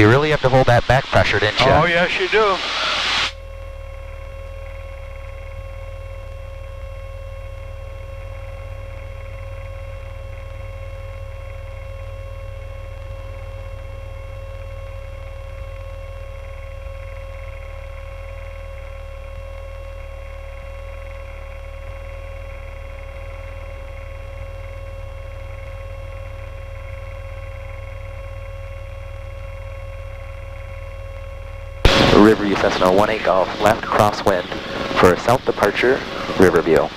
You really have to hold that back pressure, didn't you? Oh, yes, you do. Riverview Cessna 18 Golf, left crosswind for south departure, Riverview.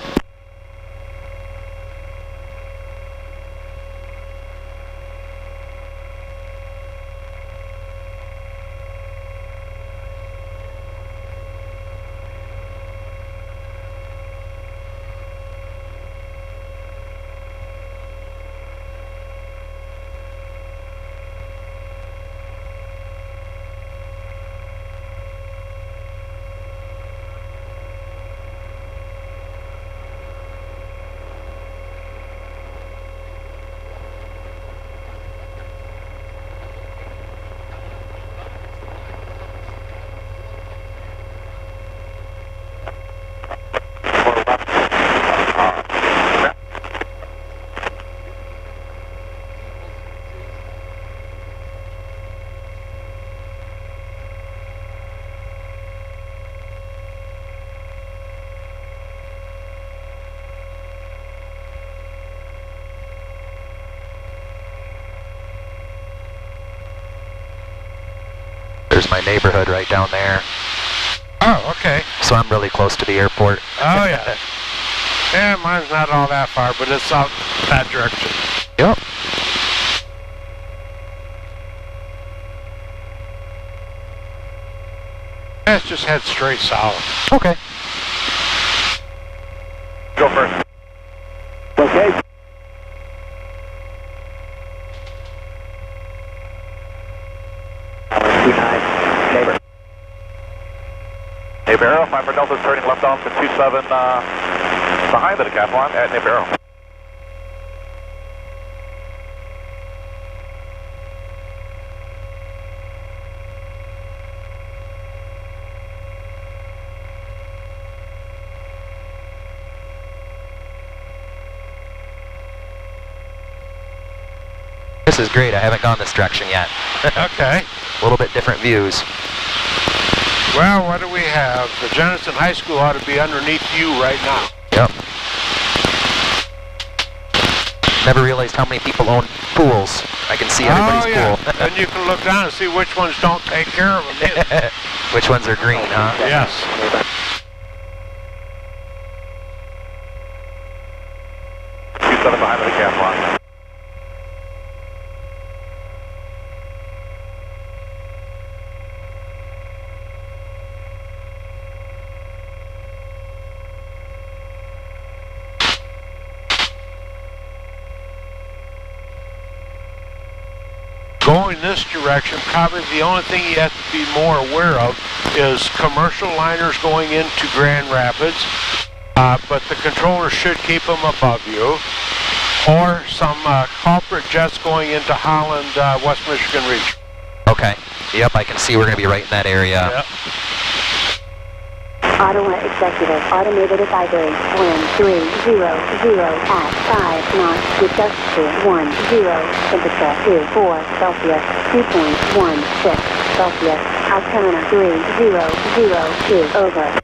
There's my neighborhood right down there. Oh, okay. So I'm really close to the airport. Oh, yeah. Yeah, mine's not all that far, but it's out that direction. Yep. Let's just head straight south. Okay. Go first. Okay. Neighbor. Neighbor Arrow, 5 for Delta, turning left on to 27 behind the decathlon at Neighbor Arrow. This is great. I haven't gone this direction yet. Okay. A little bit different views. Well, what do we have? The Jenison High School ought to be underneath you right now. Yep. Never realized how many people own pools. I can see everybody's pool. And you can look down and see which ones don't take care of them. Which ones are green, huh? Yes. Behind the decathlon. Going this direction, probably the only thing you have to be more aware of is commercial liners going into Grand Rapids, but the controller should keep them above you, or some corporate jets going into Holland, West Michigan region. Okay. Yep, I can see we're going to be right in that area. Yep. Ottawa Executive Automated Advisory, wind 300 at 5 knots, with gust to 10, temperature 24 Celsius, 2.16 Celsius, altimeter 3002, over.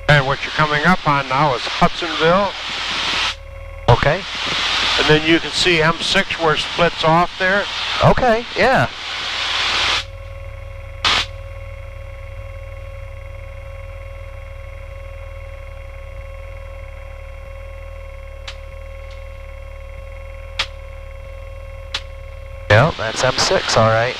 And what you're coming up on now is Hudsonville. Okay. And then you can see M6 where it splits off there. Okay, yeah. Yep, that's M6, all right.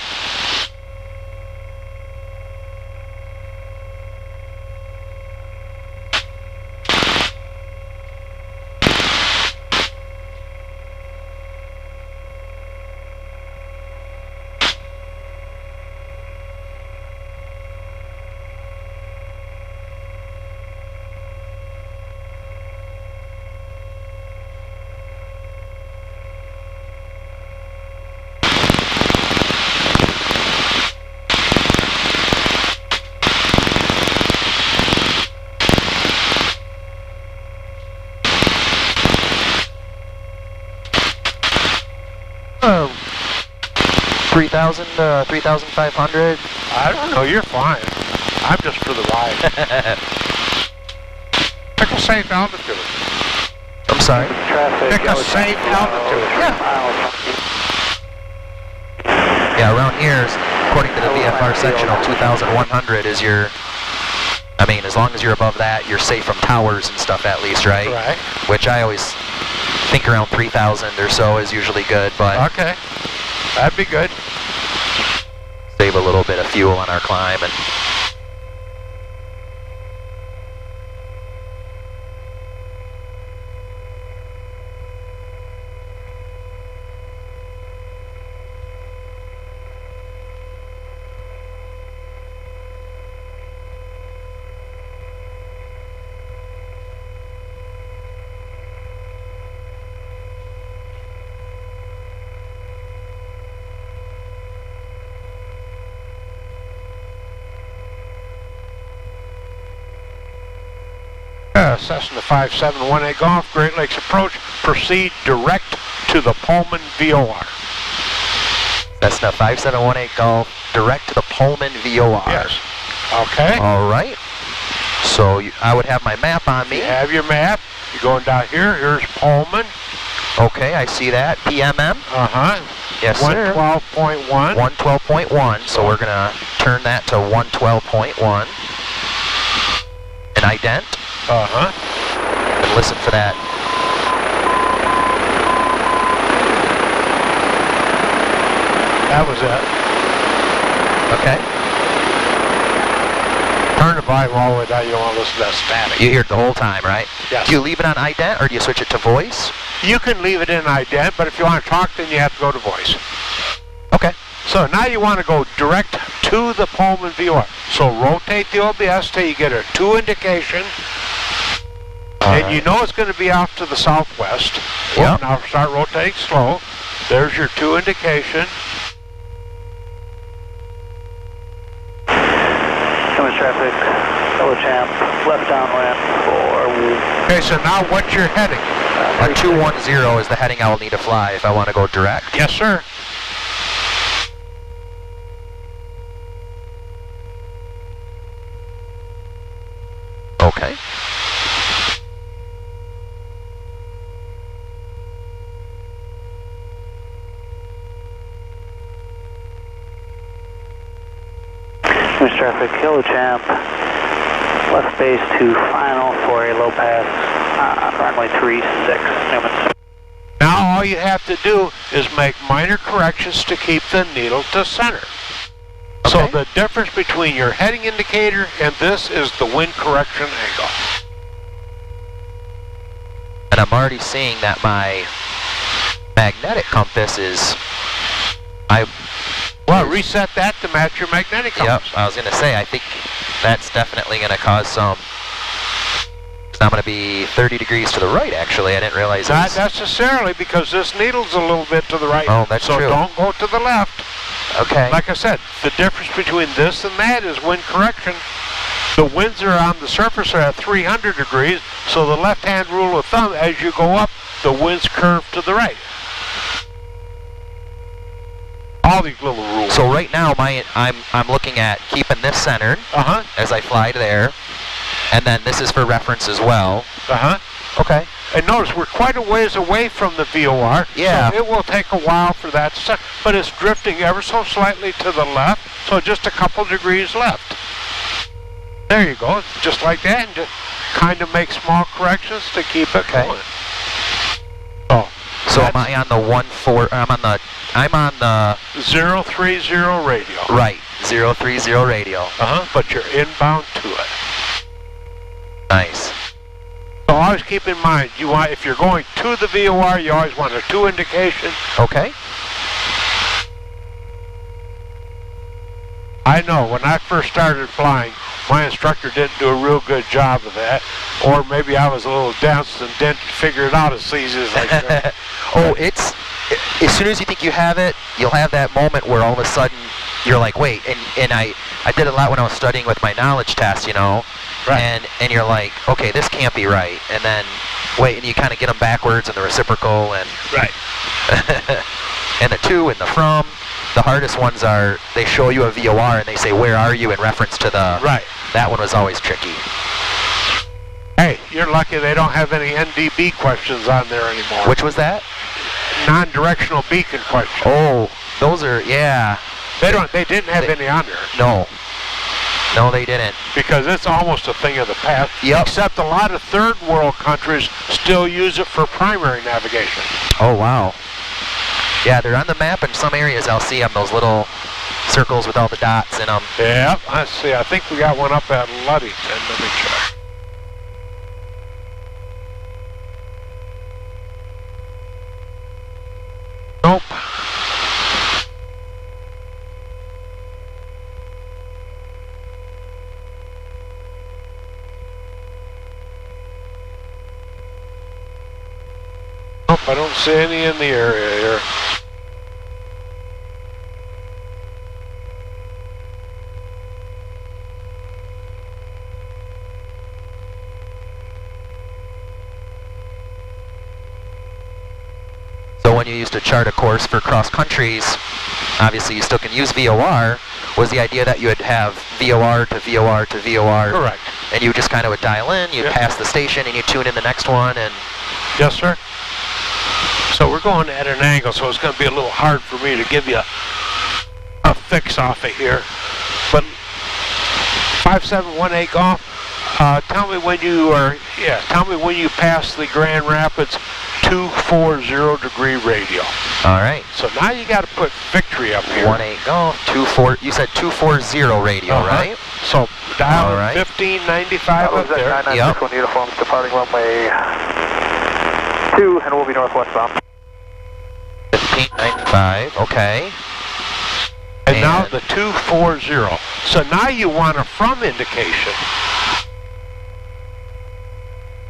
3,000 to 3,500. I don't know, you're fine. I'm just for the ride. Pick a safe altitude. I'm sorry. Traffic. Pick a safe altitude. Yeah, around here, according to the VFR sectional, 2,100 is your, I mean, as long as you're above that, you're safe from towers and stuff at least, right? Right. Which I always think around 3,000 or so is usually good, but Okay. That'd be good. save a little bit of fuel on our climb. And Cessna 5718 Golf, Great Lakes approach. Proceed direct to the Pullman VOR. Cessna 5718 Golf, direct to the Pullman VOR. Yes. Okay. All right. So I would have my map on me. You have your map. You're going down here. Here's Pullman. Okay, I see that. PMM. Uh-huh. Yes, sir. 112.1. 112.1. So we're going to turn that to 112.1. And ident. Uh-huh. And listen for that. That was it. Okay. Turn the volume all the way down. You don't want to listen to that static. You hear it the whole time, right? Yes. Do you leave it on ident or do you switch it to voice? You can leave it in ident, but if you want to talk, then you have to go to voice. Okay. So now you want to go direct to the Pullman VOR. So rotate the OBS till you get a 2 indication. And you know it's going to be off to the southwest. Yep. Now start rotating slow. There's your 2 indication. Coming traffic. Hello, champ. Left downwind for... Okay, so now what's your heading? A 210 is the heading I will need to fly if I want to go direct. Yes, sir. Okay. Coming traffic. Hello, champ. Left base to final for a low pass. Runway 36, Newman. Now all you have to do is make minor corrections to keep the needle to center. So Okay. the difference between your heading indicator and this is the wind correction angle. And I'm already seeing that my magnetic compass is... Well, reset that to match your magnetic Yep, compass. I was going to say, I think that's definitely going to cause some... I'm going to be 30 degrees to the right, actually. I didn't realize it Not was... necessarily, because this needle's a little bit to the right. Oh, that's so true. don't go to the left. Okay. Like I said, the difference between this and that is wind correction. The winds are on the surface are at 300 degrees, so the left-hand rule of thumb, as you go up, the winds curve to the right. All these little rules. So right now, I'm looking at keeping this centered Uh-huh, as I fly there. And then this is for reference as well. uh-huh. Okay. And notice, we're quite a ways away from the VOR. Yeah. So it will take a while for that to set, but it's drifting ever so slightly to the left, so just a couple degrees left. There you go, just like that, and just kind of make small corrections to keep it Okay. going. Oh, So am I on the 14? I'm on the 030 radial. right 030 radial. Uh-huh, but you're inbound to it. Nice. So always keep in mind, if you're going to the VOR, you always want a 2 indication. Okay. I know, when I first started flying, my instructor didn't do a real good job of that, or maybe I was a little dense and didn't figure it out as easy as I could. Oh, it's as soon as you think you have it, you'll have that moment where all of a sudden you're like, wait, and I did a lot when I was studying with my knowledge test, you know, Right. and you're like, okay, this can't be right, and then wait, and you kind of get them backwards and the reciprocal and Right. and the to and the from. The hardest ones are, they show you a VOR and they say, where are you, in reference to the... Right. That one was always tricky. Hey, you're lucky they don't have any NDB questions on there anymore. Which was that? Non-directional beacon questions. Oh, those are, yeah. They didn't have any on there. No. No, they didn't. Because it's almost a thing of the past. Yep. Except a lot of third world countries still use it for primary navigation. Oh, wow. Yeah, they're on the map in some areas. I'll see them, those little circles with all the dots in them. Yep, let's see. I think we got one up at Ludington. Let me check. Nope. Nope, I don't see any in the area here. So when you used to chart a course for cross countries, obviously you still can use VOR. Was the idea that you would have VOR to VOR to VOR? Correct. And you just kind of would dial in, you pass the station, and you tune in the next one, and... Yes, sir. So we're going at an angle, so it's going to be a little hard for me to give you a fix off of here. But 5718 Golf, tell me when you pass the Grand Rapids 240 radial. All right. So now you got to put victory up here. 18 Golf, 24. You said 240 radial, right? So dial right. 1595 up there. 991 uniforms departing runway 2, and we'll be northwestbound. 1595. Okay. And now the 240. So now you want a from indication.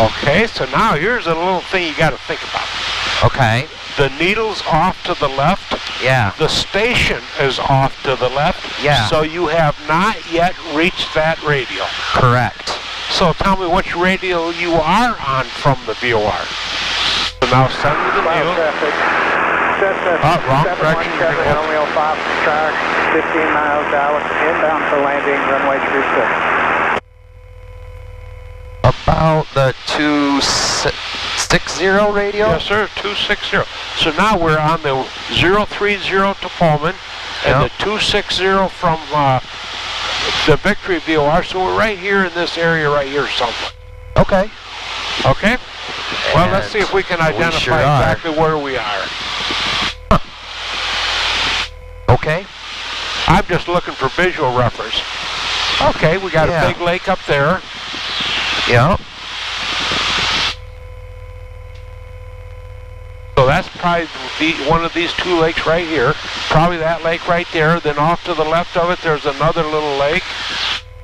Okay, so now here's a little thing you got to think about. Okay. The needle's off to the left. Yeah. The station is off to the left. Yeah. So you have not yet reached that radial. Correct. So tell me which radial you are on from the VOR. So now send me the needle. Wrong direction. Romeo 5 track, 15 miles Dallas, inbound for landing, runway 26. About the 260 radial? Yes, sir, 260. So now we're on the 030 to Pullman, and the 260 from the Victory VOR. So we're right here in this area right here somewhere. Okay. Okay? Well, let's see if we can identify exactly where we are. Okay. I'm just looking for visual reference. Okay, we got a big lake up there. Yeah. So that's probably one of these two lakes right here. Probably that lake right there. Then off to the left of it, there's another little lake.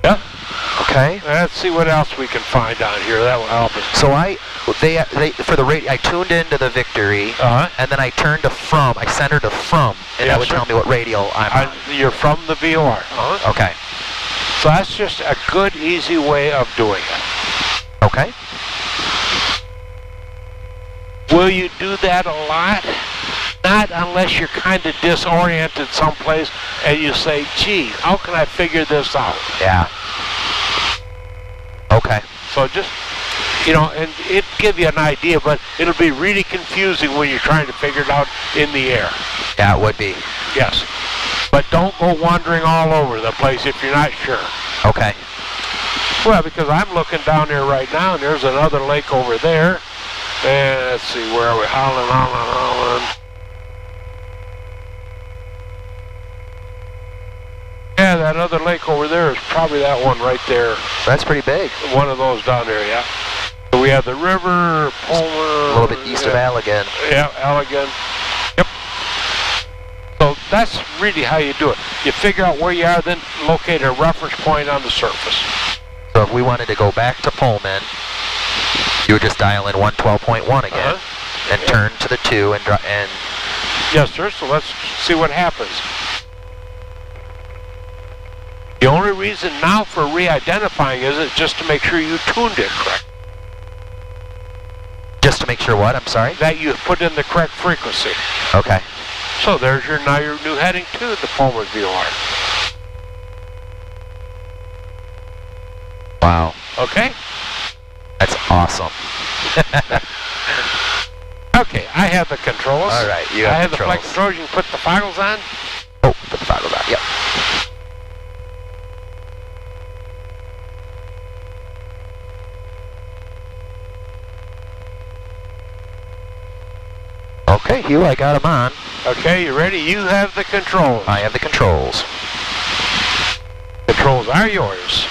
Yeah. Okay. Let's see what else we can find down here. That will help us. So for the radio, I tuned into the Victory, and then I turned to from. I centered to from, and that would tell me what radial I'm on. You're from the VOR. Okay. So that's just a good, easy way of doing it. Okay. Will you do that a lot? Not unless you're kind of disoriented someplace and you say, gee, how can I figure this out? Yeah. Okay. So just, and it'll give you an idea, but it'll be really confusing when you're trying to figure it out in the air. Yeah, it would be. Yes. But don't go wandering all over the place if you're not sure. Okay. Well, because I'm looking down there right now, and there's another lake over there. And let's see, where are we? Holland. Yeah, that other lake over there is probably that one right there. That's pretty big. One of those down there, yeah. So we have the river, Pullman. A little bit east of Allegan. Yeah, Allegan. Yep. So that's really how you do it. You figure out where you are, then locate a reference point on the surface. So if we wanted to go back to Pullman, you would just dial in 112.1 again, and turn to the 2 and Yes, sir. So let's see what happens. The only reason now for re-identifying is just to make sure you tuned it correct. Just to make sure what? I'm sorry? That you put in the correct frequency. Okay. So there's your new heading to the Pullman VOR. Wow. Okay? That's awesome. Okay, I have the controls. All right, you I have have the flight controls. controls. You can put the toggles on. Oh, put the throttle down. Yep. Okay, Hugh, I got them on. Okay, you ready? You have the controls. I have the controls. Controls are yours.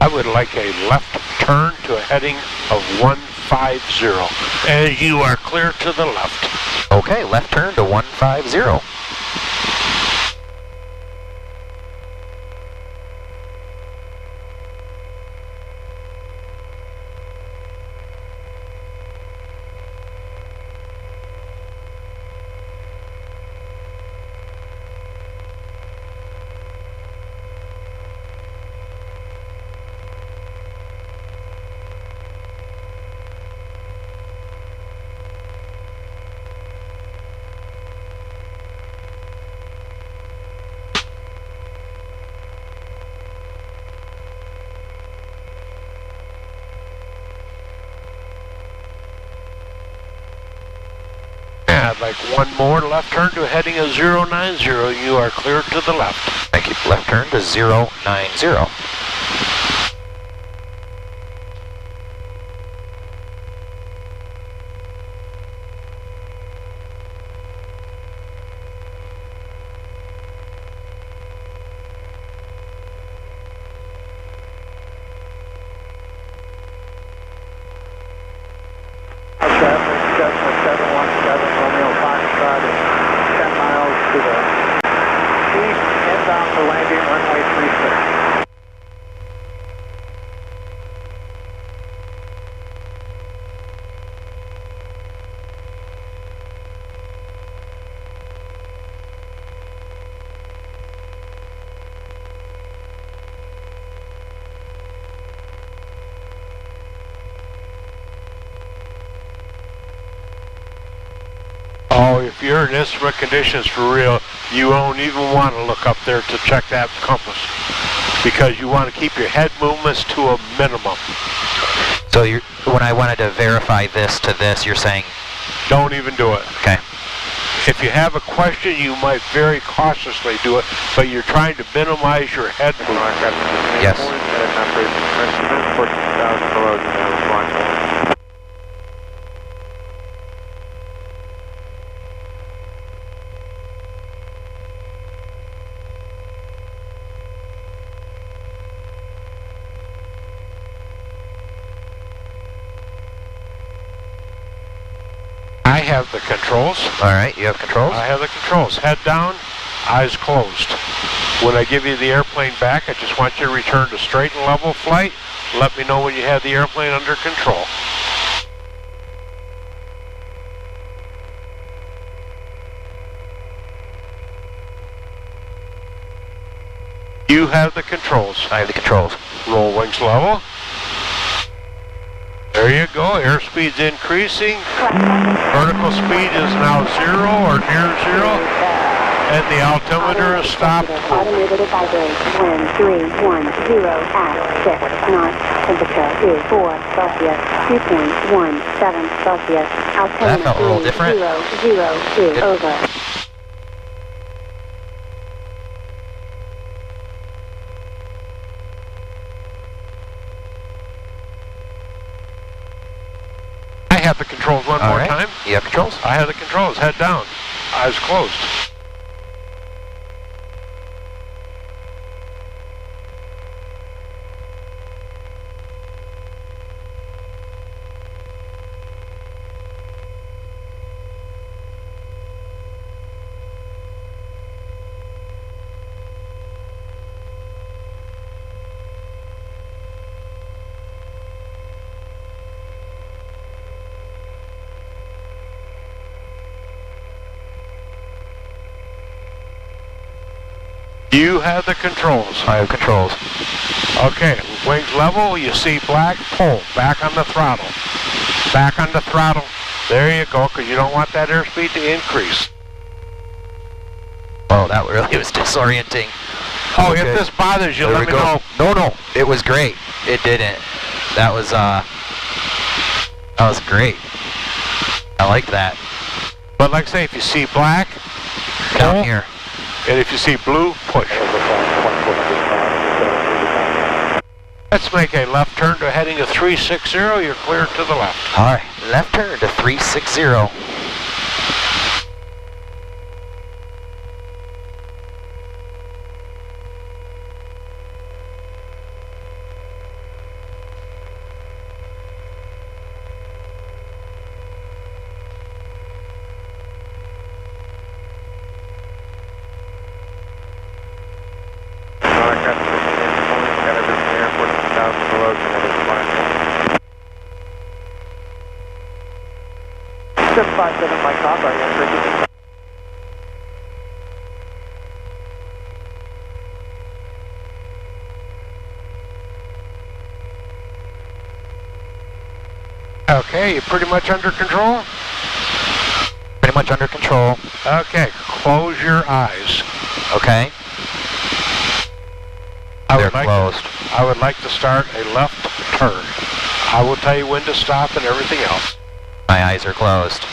I would like a left turn to a heading of 150. And you are clear to the left. Okay, left turn to 150. I'd like one more left turn to a heading of 090. You are clear to the left. Thank you. Left turn to 090. Oh, if you're in instrument conditions for real, you won't even want to look up there to check that compass, because you want to keep your head movements to a minimum. So when I wanted to verify this to this, you're saying? Don't even do it. Okay. If you have a question, you might very cautiously do it, but you're trying to minimize your head movement. Yes. I have the controls. All right, you have controls? I have the controls. Head down, eyes closed. When I give you the airplane back, I just want you to return to straight and level flight. Let me know when you have the airplane under control. You have the controls. I have the controls. Roll wings level. There you go. Airspeed's increasing. Vertical speed is now 0 or near 0. And the altimeter is stopped. Automated advisory. Wind 310 at 6 knots. Temperature is 4 Celsius. 2.17 Celsius. Altimeter That felt a little different. 002. Over. I have the controls one more time. You have controls? I have the controls. Head down. Eyes closed. You have the controls. I have controls. Okay, wings level, you see black, pull, back on the throttle. Back on the throttle. There you go, because you don't want that airspeed to increase. Oh, that really was disorienting. Oh, Okay. if this bothers you, There let we me go. know. No, it was great. It didn't. That was great. I liked that. But like I say, if you see black, Down pull, here. and if you see blue, push. Let's make a left turn to heading to 360. You're clear to the left. All right, left turn to 360. Okay, you pretty much under control? Pretty much under control. Okay, close your eyes. Okay. They're closed. I would like to start a left turn. I will tell you when to stop and everything else. My eyes are closed.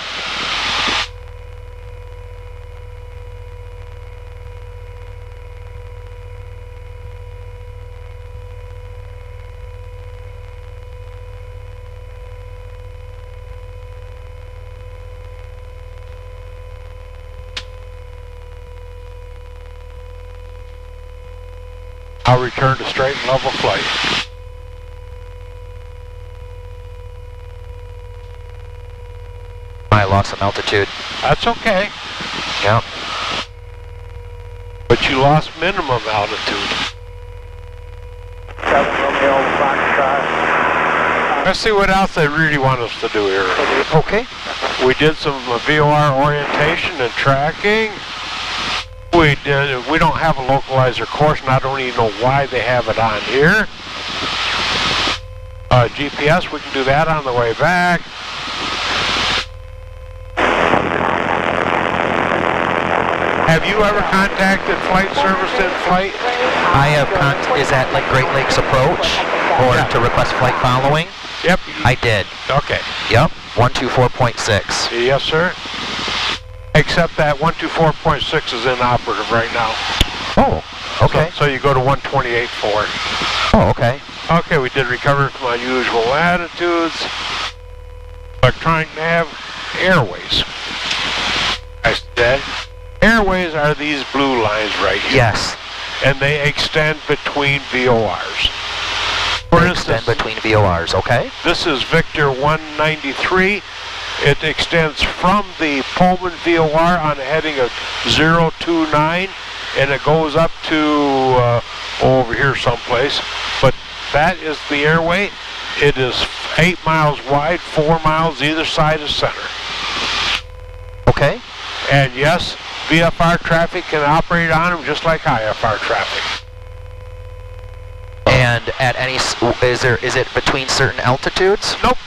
I'll return to straight and level flight. I lost some altitude. That's okay, Yep. but you lost minimum altitude. Let's see what else they really want us to do here. Okay. We did some VOR orientation and tracking. We don't have a localizer course, and I don't even know why they have it on here. GPS, we can do that on the way back. Have you ever contacted flight service in flight? I have is that like Great Lakes approach or Yeah. to request flight following? Yep. I did. Okay. Yep. 124.6. Yes, sir. Except that 124.6 is inoperative right now. Oh, okay. So you go to 128.4. Oh, okay. Okay, we did recover from unusual latitudes. Electronic nav, airways. I said, airways are these blue lines right here. Yes. And they extend between VORs. For They instance, extend between VORs, okay? this is Victor 193. It extends from the Pullman VOR on a heading of 029, and it goes up to over here someplace. But that is the airway. It is 8 miles wide, 4 miles either side of center. Okay. And yes, VFR traffic can operate on them just like IFR traffic. And at any, is it between certain altitudes? Nope.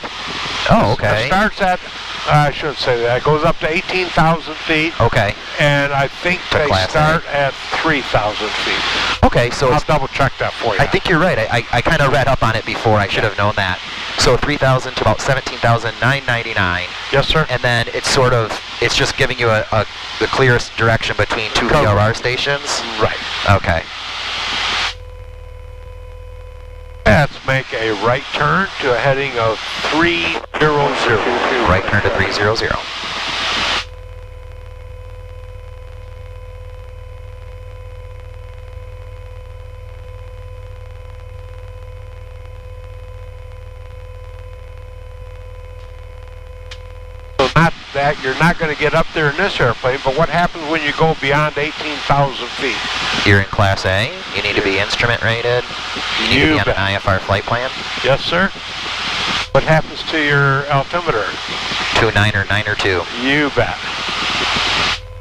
Oh, It okay. starts at, I shouldn't say that, it goes up to 18,000 feet. Okay. And I think To they Class A. start at 3,000 feet. Okay, so I'll it's, double check that for you. I think you're right. I kind of read up on it before. I should have known that. So 3,000 to about 17,999. Yes, sir. And then it's just giving you the clearest direction between two Cover. VRR stations? Right. Okay. Let's make a right turn to a heading of 300. Right turn to 300. So not that you're not going to get up there in this airplane, but what happens when you go beyond 18,000 feet? You're in Class A. You need to be instrument rated. You need to be on an IFR flight plan. Yes, sir. What happens to your altimeter? 29 or 9 or 2. You bet.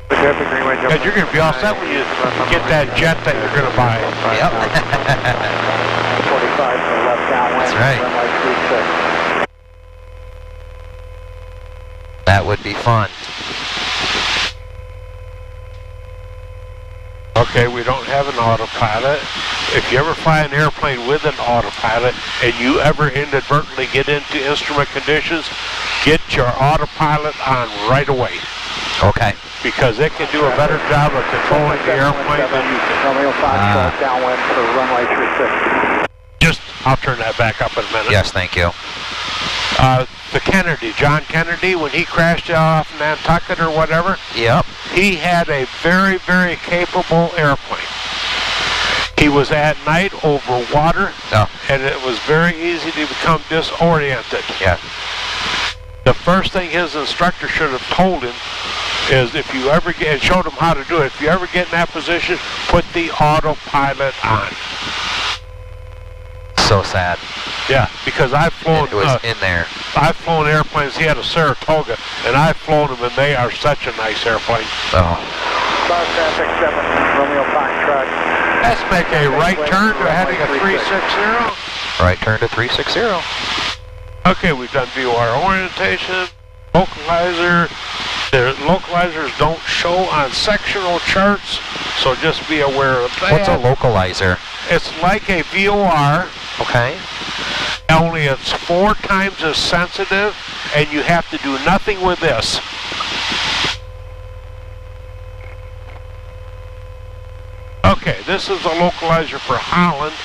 And you're going to be all set when you get that jet that you're going to buy. Yep. 45 left downwind. That's right. Runway 36. would be fun. Okay, we don't have an autopilot. If you ever fly an airplane with an autopilot and you ever inadvertently get into instrument conditions, get your autopilot on right away. Okay. Because it can do a better job of controlling the airplane than you can. Romeo Foxtrot downwind for runway 36. Just, I'll turn that back up in a minute. Yes, thank you. The Kennedy, John Kennedy, when he crashed off Nantucket or whatever, Yep. he had a very, very capable airplane. He was at night over water, and it was very easy to become disoriented. Yeah. The first thing his instructor should have told him is if you ever get, and showed him how to do it, if you ever get in that position, put the autopilot on. So sad. Yeah, because I've flown, It was in there. I've flown airplanes, he had a Saratoga, and I've flown them, and they are such a nice airplane. Oh. South traffic 7, Romeo Foxtrot. Let's make a right turn to heading a 360. Right turn to 360. Okay, we've done VOR orientation, localizer. The localizers don't show on sectional charts, so just be aware of that. What's a localizer? It's like a VOR, Okay. only it's 4 times as sensitive, and you have to do nothing with this. Okay, this is a localizer for Holland.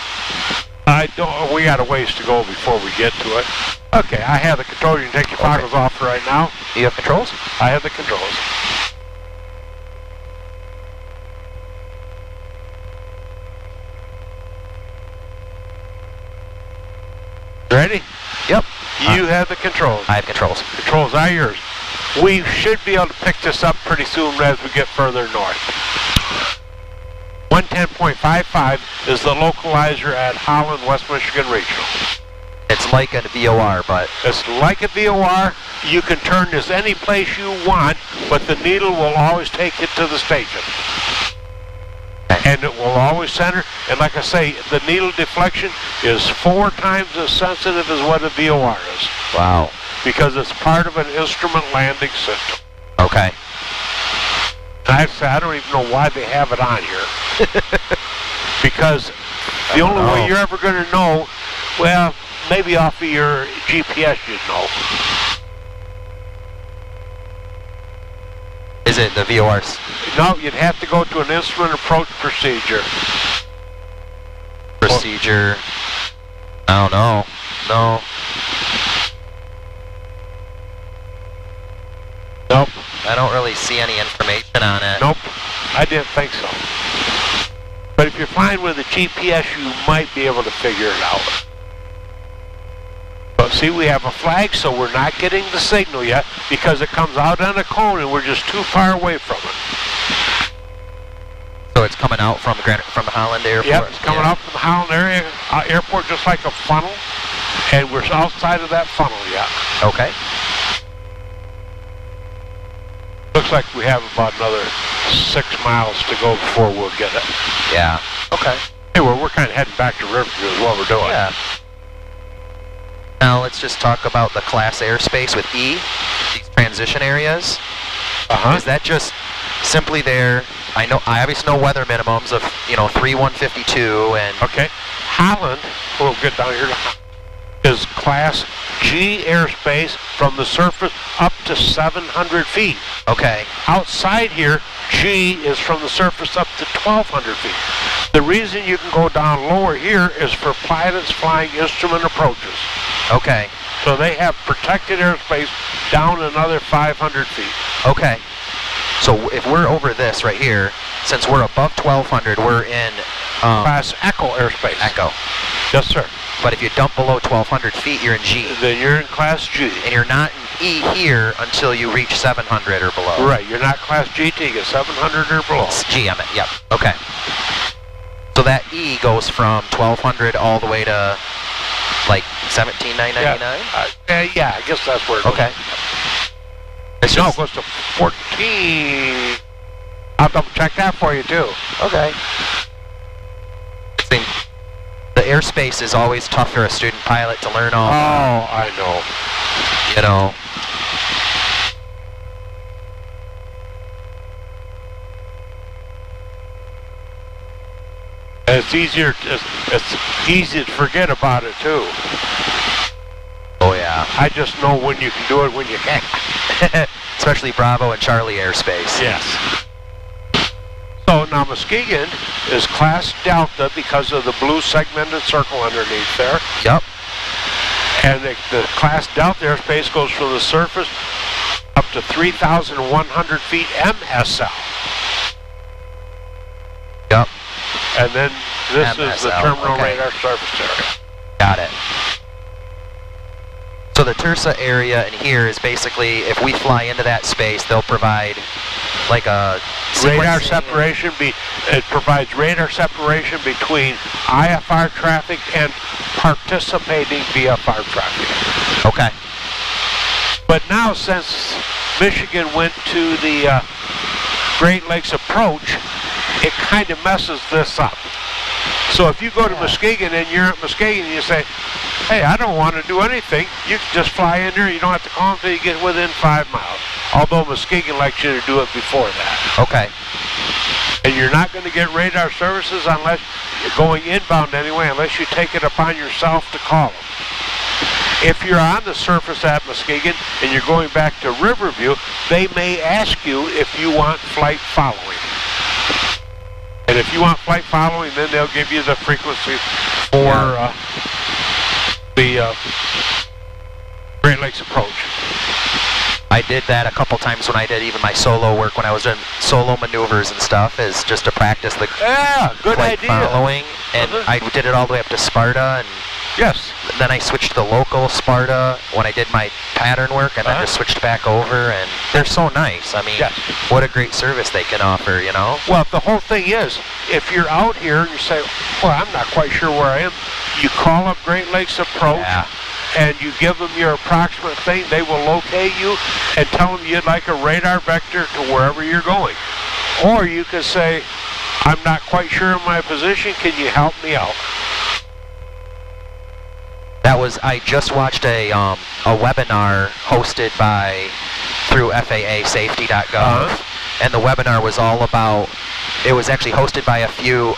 We got a ways to go before we get to it. Okay, I have the controls. You can take your goggles off right now. You have controls? I have the controls. Ready? Yep. You have the controls. I have controls. Controls are yours. We should be able to pick this up pretty soon as we get further north. 110.55 is the localizer at Holland, West Michigan Regional. It's like a VOR, but... It's like a VOR. You can turn this any place you want, but the needle will always take you to the station. And it will always center. And like I say, the needle deflection is 4 times as sensitive as what a VOR is. Wow. Because it's part of an instrument landing system. Okay. Actually, I don't even know why they have it on here. Because the only way you're ever going to know, well, maybe off of your GPS you'd know. Is it the VORs? No, you'd have to go to an instrument approach procedure. Procedure. I don't know. No. Nope. I don't really see any information on it. Nope. I didn't think so. But if you're flying with a GPS, you might be able to figure it out. But see, we have a flag, so we're not getting the signal yet because it comes out on a cone and we're just too far away from it. So it's coming out from the Holland Airport? Yep, it's coming out from the Holland area airport just like a funnel, and we're outside of that funnel yet. Okay. Looks like we have about another 6 miles to go before we'll get it. Yeah. Okay. Hey, we're kind of heading back to Riverview is what we're doing. Yeah. Now let's just talk about the class airspace with E, these transition areas. Is that just simply there? I obviously know weather minimums of 3152 and. Okay. Holland, we'll get down here to Holland, is class G airspace from the surface up to 700 feet. Okay. Outside here, G is from the surface up to 1,200 feet. The reason you can go down lower here is for pilots flying instrument approaches. Okay. So they have protected airspace down another 500 feet. Okay. So if we're over this right here, since we're above 1,200, we're in class Echo airspace. Echo. Yes, sir. But if you dump below 1,200 feet, you're in G. Then you're in class G. And you're not in E here until you reach 700 or below. Right. You're not class G till you get 700 or below. It's G, I mean, yep. Okay. So that E goes from 1,200 all the way to like 17,999? Yeah, I guess that's where it goes. Okay. It goes to 14. I'll double check that for you too. Okay. The airspace is always tough for a student pilot to learn all. Oh, I know. it's easy to forget about it too. Oh yeah. I just know when you can do it, when you can't. Especially Bravo and Charlie airspace. Yes. So now Muskegon is Class Delta because of the blue segmented circle underneath there. Yep. And the Class Delta airspace goes from the surface up to 3,100 feet MSL. Yep. And then this MSL, is the terminal okay. radar surface area. Got it. So the Tersa area in here is basically, if we fly into that space, they'll provide like a Radar separation, it provides radar separation between IFR traffic and participating VFR traffic. Okay. But now since Michigan went to the Great Lakes approach, it kind of messes this up. So if you go to Muskegon and you're at Muskegon and you say, hey, I don't want to do anything, you can just fly in there, you don't have to call until you get within 5 miles. Although Muskegon likes you to do it before that. Okay. And you're not going to get radar services unless you're going inbound anyway, unless you take it upon yourself to call them. If you're on the surface at Muskegon and you're going back to Riverview, they may ask you if you want flight following. And if you want flight following, then they'll give you the frequency for the Great Lakes approach. I did that a couple times when I did even my solo work, when I was doing solo maneuvers and stuff, is just to practice the Good flight idea. following. And I did it all the way up to Sparta, and Yes. then I switched to the local Sparta when I did my pattern work, and then just switched back over, and they're so nice. I mean, what a great service they can offer, you know? Well, the whole thing is, if you're out here and you say, well, I'm not quite sure where I am, you call up Great Lakes Approach, and you give them your approximate thing. They will locate you and tell them you'd like a radar vector to wherever you're going. Or you can say, I'm not quite sure of my position, can you help me out? That was, I just watched a webinar hosted through FAAsafety.gov, and the webinar was all about, it was actually hosted by a few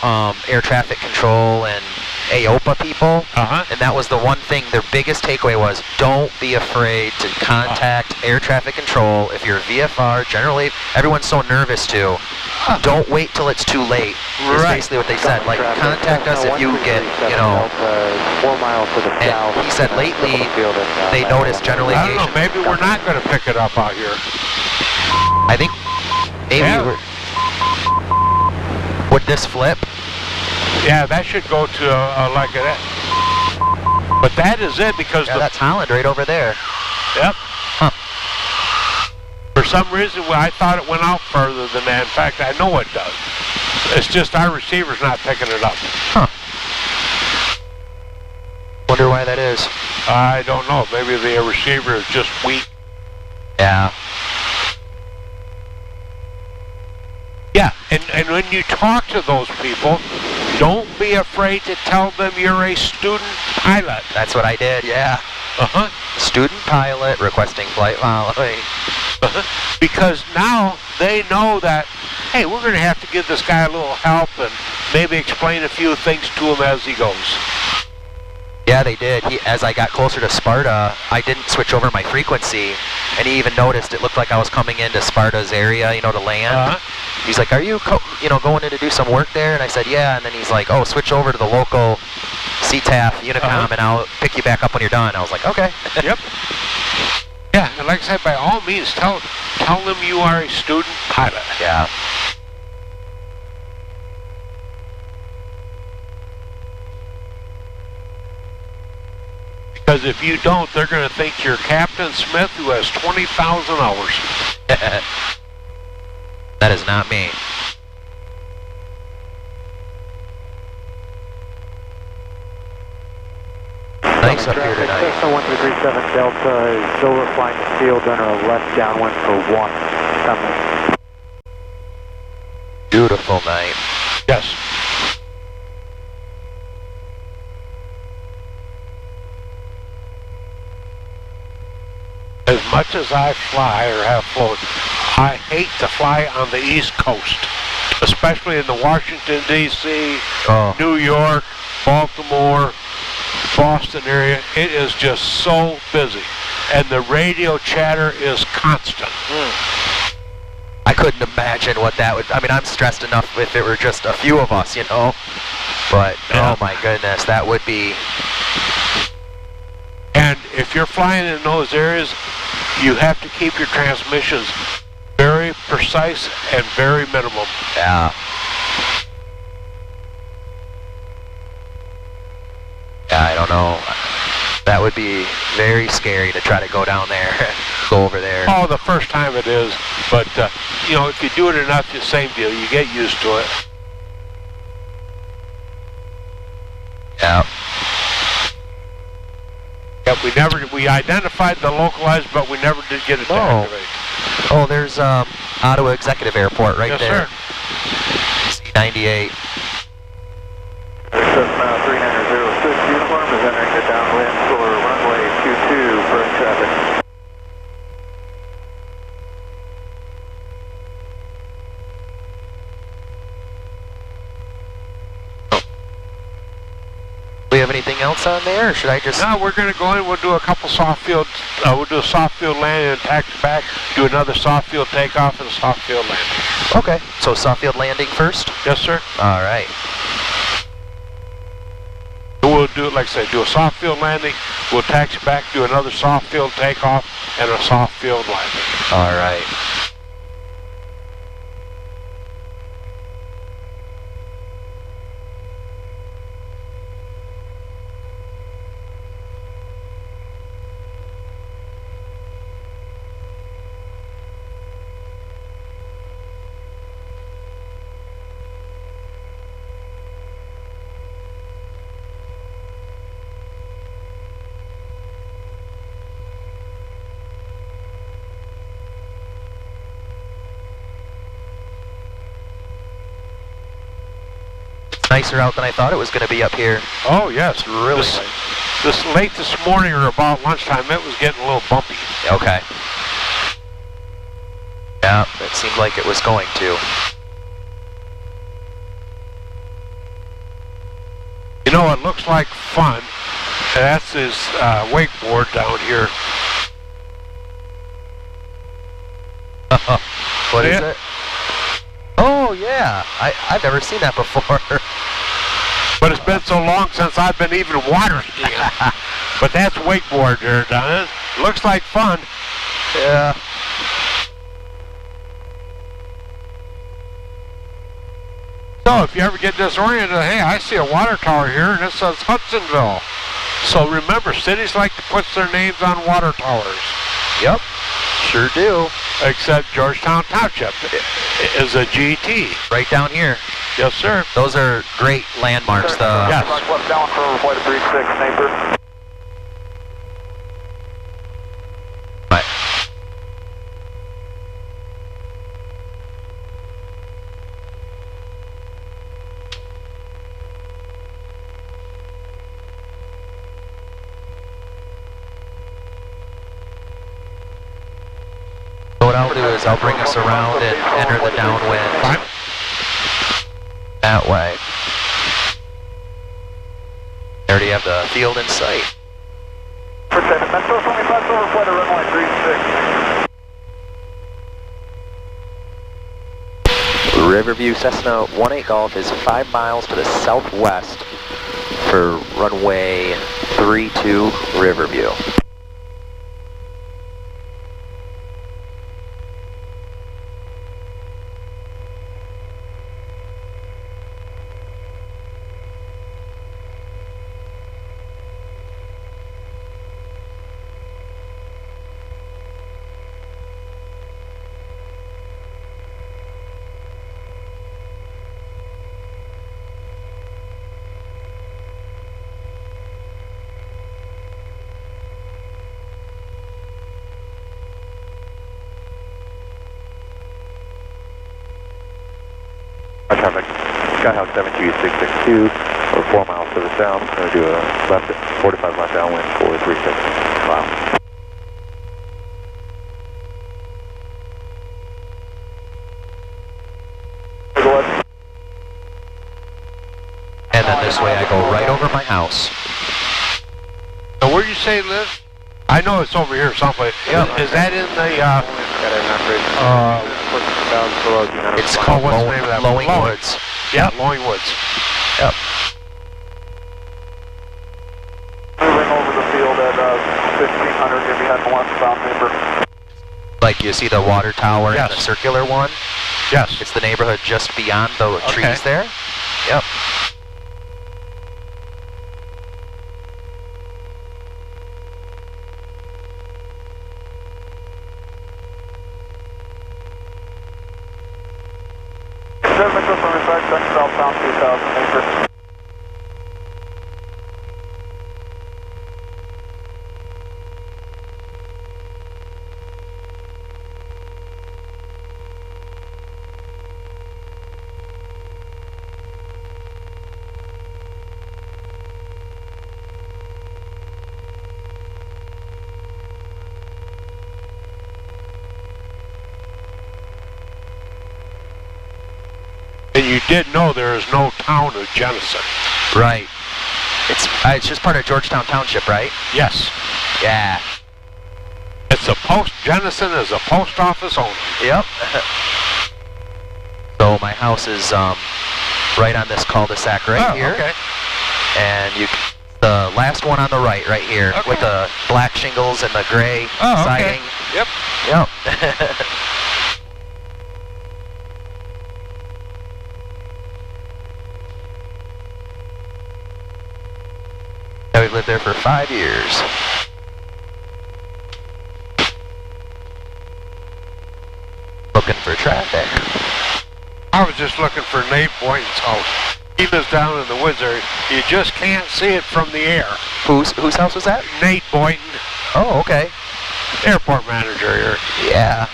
air traffic control and AOPA people, and that was the one thing, their biggest takeaway was, don't be afraid to contact air traffic control if you're a VFR. Generally, everyone's so nervous to. Don't wait till it's too late, is basically what they said. Like, contact us if you get, 4 miles to the south. And he said lately, they notice general I aviation. don't know, maybe we're not going to pick it up out here. I think maybe would this flip? Yeah, that should go to like that. But that is it because that's Holland right over there. Yep. For some reason, I thought it went out further than that. In fact, I know it does. It's just our receiver's not picking it up. Wonder why that is. I don't know. Maybe the receiver is just weak. Yeah. Yeah, and when you talk to those people, don't be afraid to tell them you're a student pilot. That's what I did, yeah. Student pilot requesting flight following. Because now they know that, hey, we're going to have to give this guy a little help and maybe explain a few things to him as he goes. Yeah, they did. As I got closer to Sparta, I didn't switch over my frequency, and he even noticed it looked like I was coming into Sparta's area, to land. He's like, are you, going in to do some work there? And I said, yeah. And then he's like, oh, switch over to the local CTAF Unicom, and I'll pick you back up when you're done. I was like, okay. Yep. Yeah, and like I said, by all means, tell them you are a student pilot. Yeah. Because if you don't, they're going to think you're Captain Smith who has 20,000 hours. That is not me. Nice up here tonight. Cessna 1337 Delta is Silver flying the field under a left downwind for 1. Coming. Beautiful night. Yes. As much as I fly or have flown, I hate to fly on the East Coast. especially in the Washington, D.C., Oh. New York, Baltimore, Boston area. It is just so busy. And the radio chatter is constant. I couldn't imagine what that would, I mean, I'm stressed enough if it were just a few of us, you know, but Yeah. oh my goodness, that would be, And if you're flying in those areas, you have to keep your transmissions very precise and very minimum. yeah. Yeah, I don't know. That would be very scary to try to go down there, go over there. Oh, the first time it is, but you know, if you do it enough, the same deal. You get used to it. Yeah. Yep, we identified the localized, but we never did get it to No. activate. Oh, there's Ottawa Executive Airport right Yes, there. sir. C98. Cessna 3906 uniform is entering the downwind for runway 22 for traffic. Do we have anything else on there, or should I just... Now we're going to go in. We'll do a couple soft field. We'll do a soft field landing and taxi back. Do another soft field takeoff and a soft field landing. Okay, so soft field landing first? Yes, sir. All right. We'll do it, like I say, do a soft field landing. We'll taxi back, do another soft field takeoff, and a soft field landing. All right. Nicer out than I thought it was going to be up here. Oh, yes. Really This late this morning or about lunchtime, it was getting a little bumpy. Okay. Yeah, it seemed like it was going to. You know, it looks like fun. That's his wakeboard down here. What is Yeah. it? Oh, yeah. I've never seen that before. But it's been so long since I've been even water skiing. But that's wakeboard there, Don. Looks like fun. Yeah. So if you ever get disoriented, hey, I see a water tower here and it says Hudsonville. So remember, cities like to put their names on water towers. Yep. Sure do. Except Georgetown Township is a GT. Right down here. Yes, sir. Those are great landmarks. Yes. Left down for flight 36, neighbor. Right. So what I'll do is I'll bring us around and enter the downwind Fine. that way. Already have the field in sight. Protected. Metro 25 over flight of runway 36. Riverview Cessna 18 Golf is 5 miles to the southwest for runway 32 Riverview. Traffic. Skyhawk 72662, or 4 miles to the south. Going to do a left, 45 left downwind for 36 miles. Go left And then this way I go right over my house. Now, where do you say it lives? I know it's over here someplace. Yep. Is that in the, It's oh, called what's the name of that? Lowing Woods. Yeah, Lowing Woods. Yep. Moving over the field at 1500, you'll be heading westbound, neighbor. Like you see the water tower Yes. and the circular one? Yes. It's the neighborhood just beyond the trees there. Yep. From inside, southbound 2000, neighbor. And you did know there is no town of Jenison. Right. It's just part of Georgetown Township, right? Yes. Yeah. It's a post, Jenison is a post office only. Yep. So my house is right on this cul-de-sac right here. Okay. And the last one on the right here, Okay. with the black shingles and the gray Oh, siding. okay. Yep. Yep. We've lived there for 5 years. Looking for traffic. I was just looking for Nate Boynton's house. He lives down in the woods area. You just can't see it from the air. Whose house was that? Nate Boynton, Oh, okay. airport manager here. Yeah.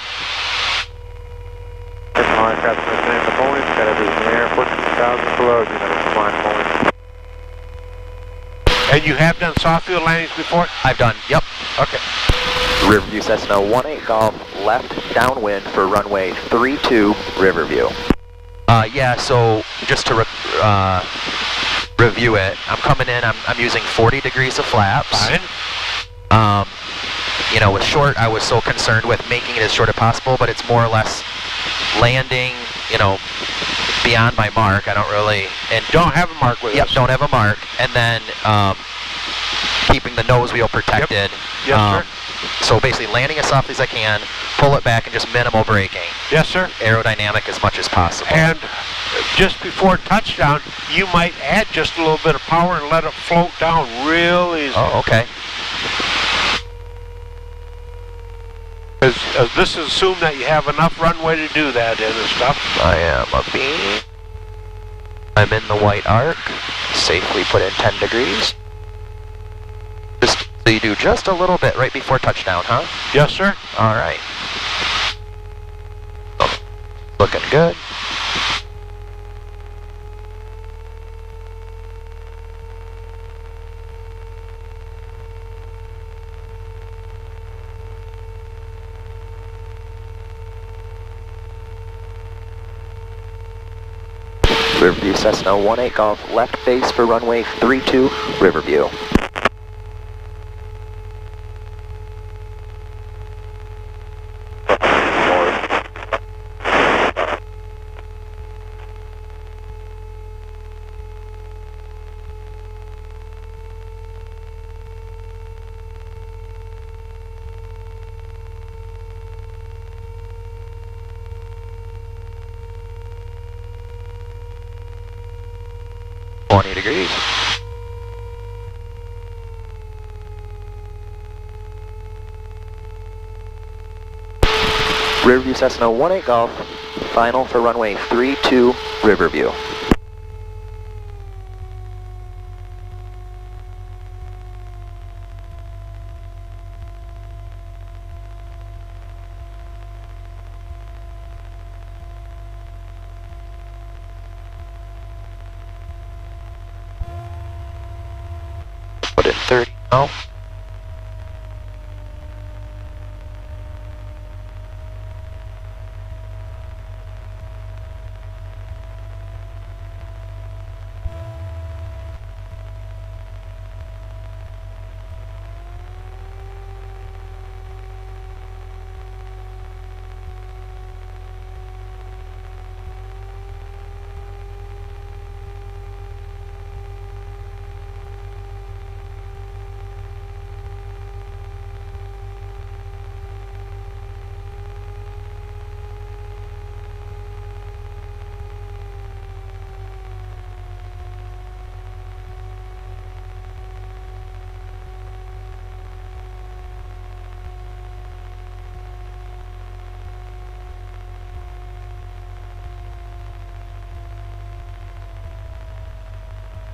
Aircraft name the Boeing, got everything in the air, 14,000 below, flying Boeing. And you have done soft field landings before? I've done. Yep. Okay. Riverview Cessna 18 Golf, left downwind for runway 32, Riverview. Yeah, so just to review it, I'm coming in, I'm using 40 degrees of flaps. Fine. You know, with short, I was so concerned with making it as short as possible, but it's more or less landing, you know, beyond my mark. I don't really... And Don't have a mark with Yep, us. don't have a mark. And then keeping the nose wheel protected. Yes, sir. So basically landing as softly as I can, pull it back, and just minimal braking. Yes, sir. Aerodynamic as much as possible. And just before touchdown, you might add just a little bit of power and let it float down real easy. Oh, okay. Because this is assumed that you have enough runway to do that in and stuff. I am a beam. I'm in the white arc. Safely put in 10 degrees. So you do just a little bit right before touchdown, huh? Yes, sir. All right. Looking good. Riverview Cessna 18 Golf, left base for runway 32, Riverview. Degrees. Riverview Cessna 18 Golf, final for runway 32, Riverview. Put in 30 now.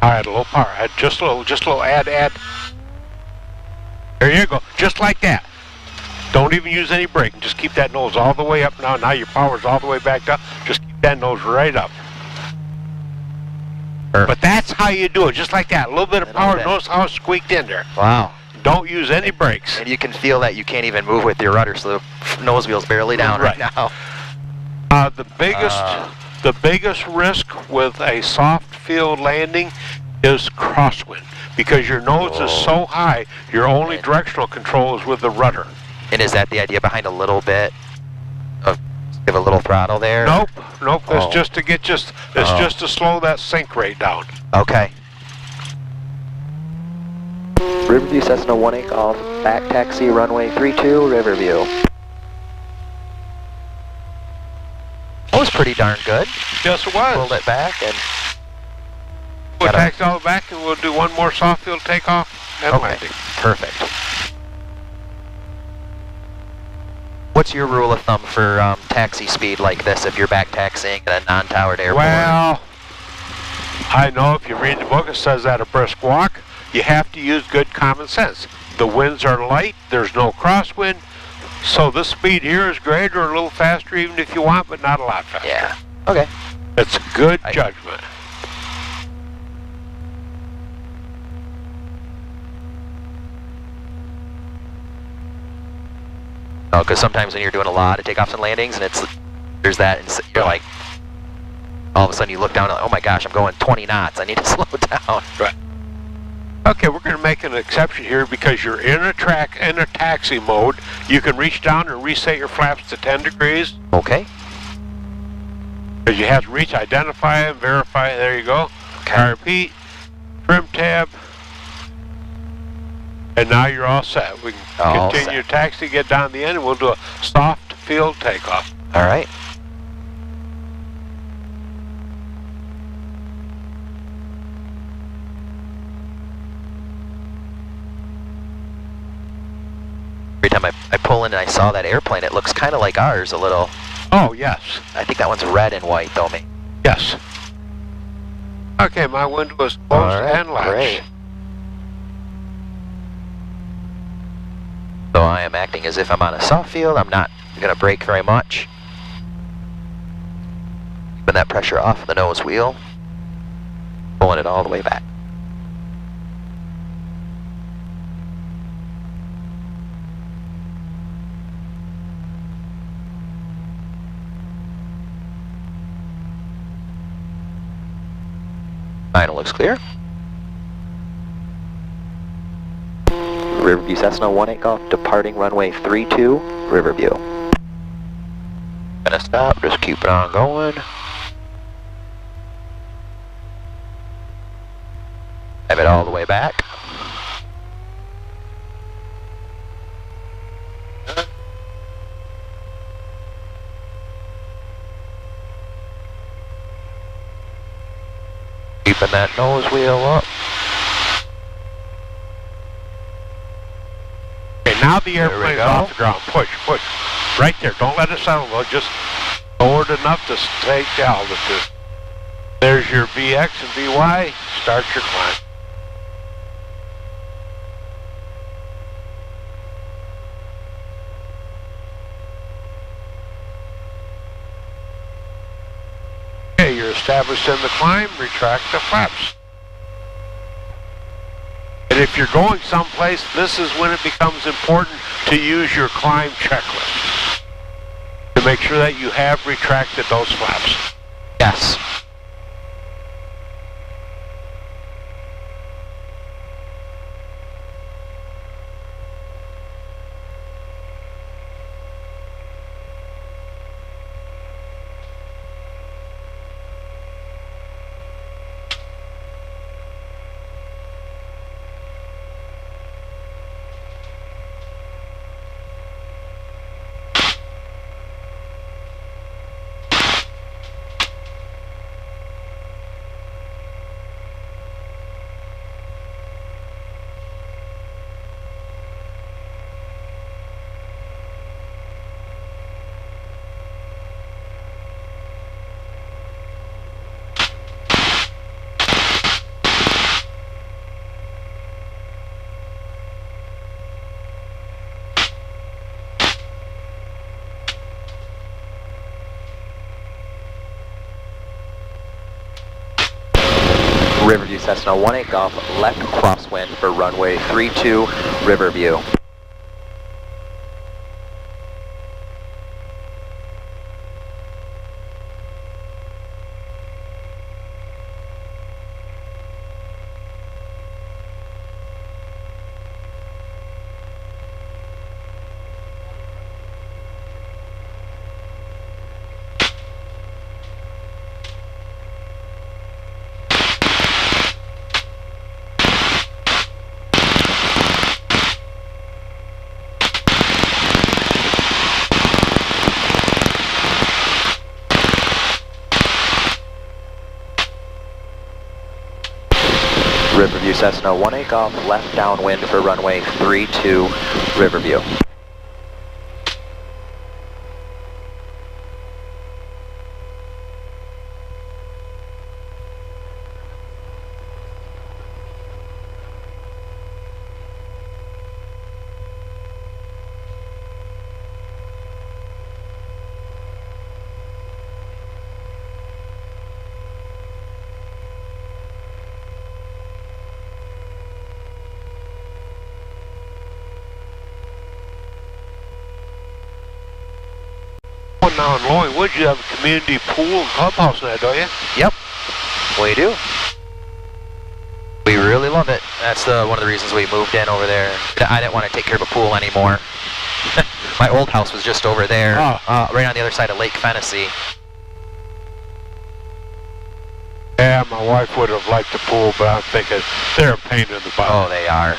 Add a little power. Add just a little. Add. There you go. Just like that. Don't even use any braking. Just keep that nose all the way up now. Now your power's all the way back up. Just keep that nose right up. But that's how you do it. Just like that. A little bit of power. Notice how it's squeaked in there. Wow. Don't use any brakes. And you can feel that you can't even move with your rudder, so the nose wheel's barely down right now. The biggest risk with a soft field landing is crosswind, because your nose is so high, your only directional control is with the rudder. And is that the idea behind a little bit of give a little throttle there? Nope. It's just to get just to slow that sink rate down. Okay. Riverview Cessna 18 off, back taxi runway 32, Riverview. That was pretty darn good. Yes, it was. Pulled it back and... We'll taxi all back and we'll do one more soft field takeoff and landing. Perfect. What's your rule of thumb for taxi speed like this if you're back taxiing at a non-towered airport? Well, I know if you read the book, it says at a brisk walk. You have to use good common sense. The winds are light, there's no crosswind, so this speed here is great, or a little faster even if you want, but not a lot faster. Yeah. Okay. It's good judgment. Oh, because sometimes when you're doing a lot of takeoffs and landings, and there's that, and you're like, all of a sudden you look down and like, oh my gosh, I'm going 20 knots. I need to slow down. Right. Okay, we're going to make an exception here because you're in a taxi mode. You can reach down and reset your flaps to 10 degrees. Okay. Because you have to reach, identify and verify. There you go. Okay. I repeat, trim tab. And now you're all set. We can continue your taxi, get down the end, and we'll do a soft field takeoff. All right. Every time I pull in and I saw that airplane, it looks kind of like ours a little. Oh, yes. I think that one's red and white, though, maybe. Yes. Okay, my window is closed and latched. Great. So I am acting as if I'm on a soft field. I'm not going to brake very much. Keeping that pressure off the nose wheel. Pulling it all the way back. Final looks clear. Riverview Cessna 18 off, departing runway 32, Riverview. Gonna stop, just keep it on going. Have it all the way back. Keeping that nose wheel up. Okay, now the airplane's off the ground. Push. Right there. Don't let it settle though. Just lower it enough to take the altitude. There's your VX and VY. Start your climb. Okay, you're established in the climb. Retract the flaps. And if you're going someplace, this is when it becomes important to use your climb checklist to make sure that you have retracted those flaps. Yes. Riverview Cessna 18 Golf, left crosswind for runway 32, Riverview. Riverview Cessna 18 Golf, left downwind for runway 32, Riverview. Now in Loring Woods, you have a community pool and clubhouse in that, don't you? Yep, we do. We really love it. That's one of the reasons we moved in over there. I didn't want to take care of a pool anymore. My old house was just over there, right on the other side of Lake Fennessy. Yeah, my wife would have liked the pool, but I'm thinking they're a pain in the butt. Oh, they are.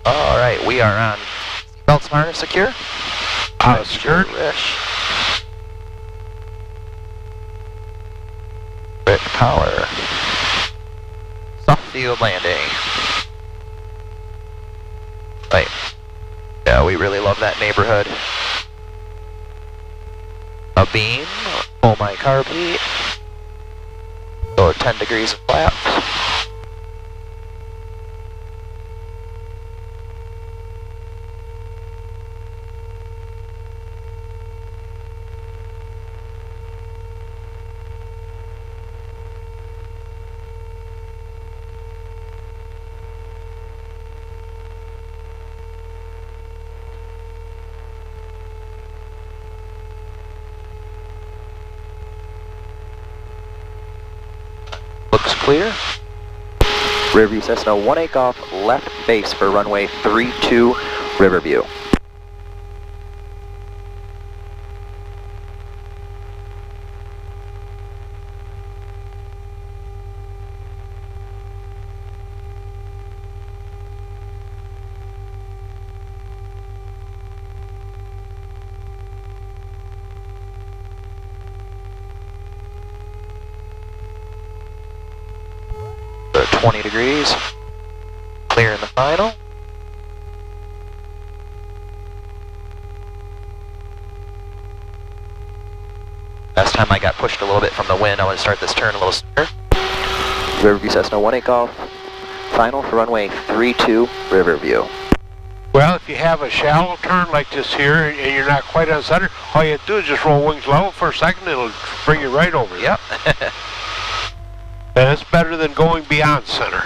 All right, we are on seatbelts harness secure. Skirt. Bit power. Soft field landing. Right. Yeah, we really love that neighborhood. A beam. Pull my carb heat. Go 10 degrees of flaps. Looks clear. Riverview Cessna 18 Golf, left base for runway 32, Riverview. So 20 degrees. Clear in the final. Last time I got pushed a little bit from the wind, I want to start this turn a little sooner. Riverview Cessna 18 Golf, final for runway 32, Riverview. Well, if you have a shallow turn like this here and you're not quite on center, all you have to do is just roll wings level for a second, it'll bring you right over. Yep. And it's better than going beyond center.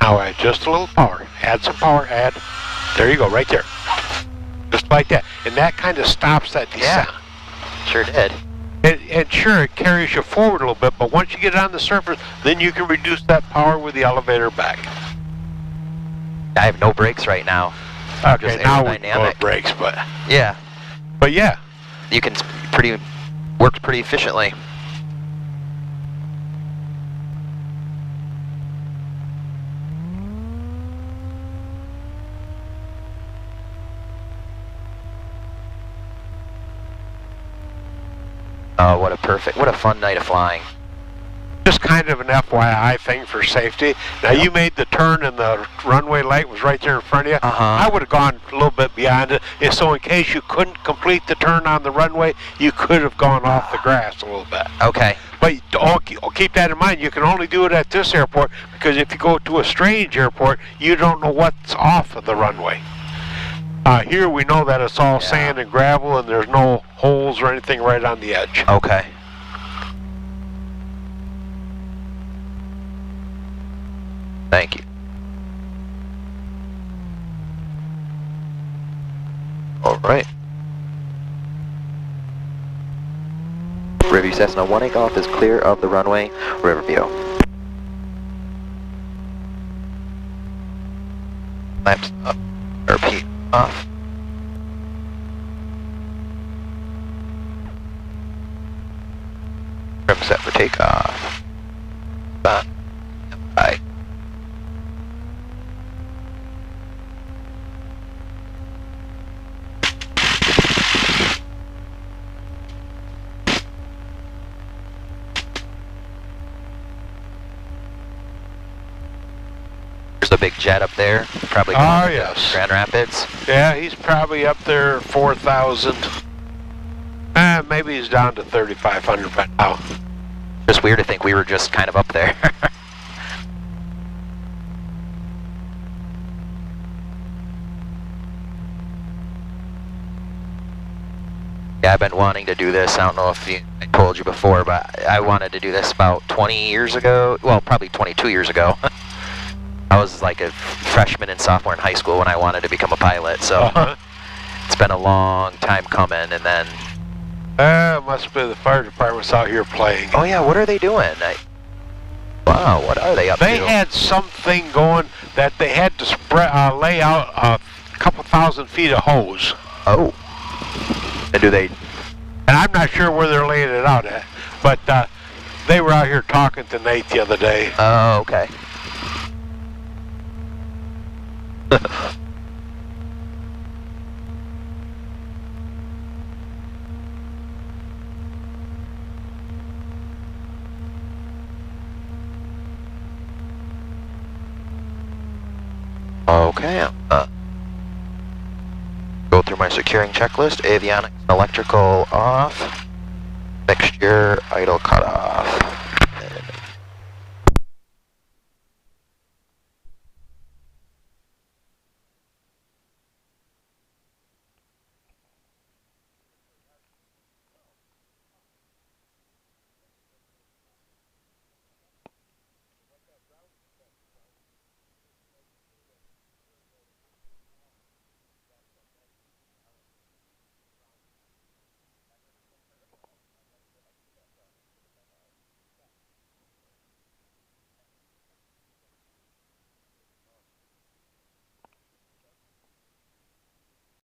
Now add just a little power. Add some power, add. There you go, right there. Just like that. And that kind of stops that descent. Yeah, sure did. and sure, it carries you forward a little bit, but once you get on the surface, then you can reduce that power with the elevator back. I have no brakes right now. Okay, Just now we can go aerodynamic. with brakes, but Yeah, yeah. you can works pretty efficiently. Oh, what a fun night of flying. Just kind of an FYI thing for safety. Now, you made the turn and the runway light was right there in front of you. I would have gone a little bit beyond it. And so in case you couldn't complete the turn on the runway, you could have gone off the grass a little bit. Okay. But keep that in mind. You can only do it at this airport because if you go to a strange airport, you don't know what's off of the runway. Here we know that it's all sand and gravel and there's no holes or anything right on the edge. Okay. Thank you. All right. Riverview Cessna 1 takeoff is clear of the runway, Riverview. Flaps up. RP off. Trim set for takeoff. Bye. There's a big jet up there, probably going to yes. Grand Rapids. Yeah, he's probably up there 4,000. Maybe he's down to 3,500 by now. Just weird to think we were just kind of up there. Yeah, I've been wanting to do this. I don't know if I told you before, but I wanted to do this about 20 years ago. Well, probably 22 years ago. I was like a freshman and sophomore in high school when I wanted to become a pilot, so it's been a long time coming, and then... must be the fire department's out here playing. Oh yeah, what are they doing? Wow, what are they up to? They had something going that they had to lay out a couple thousand feet of hose. Oh. And do they... And I'm not sure where they're laying it out at, but they were out here talking to Nate the other day. Oh, okay. Okay, go through my securing checklist. Avionics and electrical off. Mixture, idle cutoff.